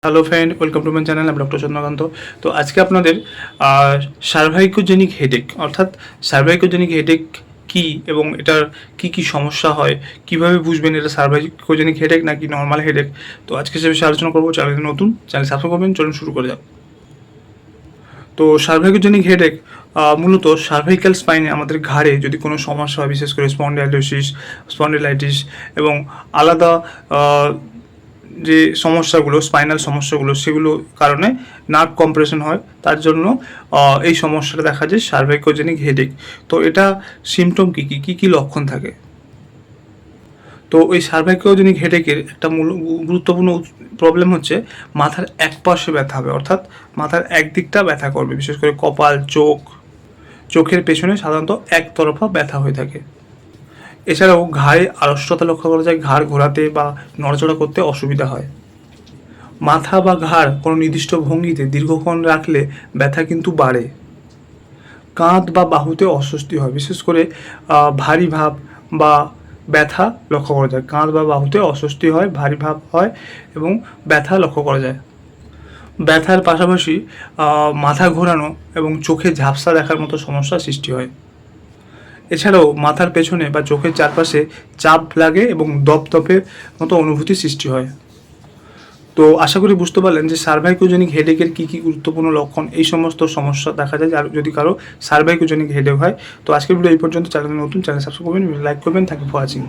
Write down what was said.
Hello friend, welcome to my channel. আমি doctor Chandrakant. তো আজকে আপনাদের সার্ভাইকোজেনিক হেডেক অর্থাৎ সার্ভাইকোজেনিক হেডেক কী এবং এটার কী কী সমস্যা হয়, কীভাবে বুঝবেন এটা সার্ভাইকোজেনিক হেডেক নাকি নর্মাল হেডেক। তো আজকে সে বিষয়ে আলোচনা করবো। চ্যানেল নতুন, চ্যানেল সাবস্ক্রাইব করবেন। চলুন শুরু করে যাক। তো সার্ভাইকোজেনিক হেডেক মূলত সার্ভাইকাল স্পাইনে আমাদের ঘাড়ে যদি কোনো সমস্যা হয়, বিশেষ করে স্পন্ডিলাইটিস এবং আলাদা যে সমস্যাগুলো, স্পাইনাল সমস্যাগুলো, সেগুলো কারণে নার্ভ কম্প্রেশন হয়, তার জন্য এই সমস্যাটা দেখা যায় সার্ভাইকোজেনিক হেডেক। তো এটা সিমটম কী কী কী কী লক্ষণ থাকে। তো ওই সার্ভাইকোজেনিক হেডেকের একটা গুরুত্বপূর্ণ প্রবলেম হচ্ছে মাথার এক পাশে ব্যথা হবে, অর্থাৎ মাথার একদিকটা ব্যথা করবে, বিশেষ করে কপাল, চোখের পেছনে সাধারণত একতরফা ব্যথা হয়ে থাকে। এছাড়াও ঘাড়ে আড়ষ্টতা লক্ষ্য করা যায়, ঘাড় ঘোরাতে বা নড়াচড়া করতে অসুবিধা হয়। মাথা বা ঘাড় কোনো নির্দিষ্ট ভঙ্গিতে দীর্ঘক্ষণ রাখলে ব্যথা কিন্তু বাড়ে। কাঁধ বা বাহুতে অস্বস্তি হয়, বিশেষ করে ভারী ভাব বা ব্যথা লক্ষ্য করা যায়। কাঁধ বা বাহুতে অস্বস্তি হয়, ভারী ভাব হয় এবং ব্যথা লক্ষ্য করা যায়। ব্যথার পাশাপাশি মাথা ঘোরানো এবং চোখে ঝাপসা দেখার মতো সমস্যা সৃষ্টি হয়। এছাড়াও মাথার পেছনে বা চোখের চারপাশে চাপ লাগে এবং দপদপের মতো অনুভূতি সৃষ্টি হয়। তো আশা করি বুঝতে পারলেন যে সার্ভাইকোজেনিক হেডেকের কী কী গুরুত্বপূর্ণ লক্ষণ, এই সমস্ত সমস্যা দেখা যায় যদি কারো সার্ভাইকোজেনিক হেডেক হয়। তো আজকের ভিডিও এই পর্যন্ত। চ্যানেল নতুন, চ্যানেল সাবস্ক্রাইব করবেন, লাইক করবেন। Thank you for watching.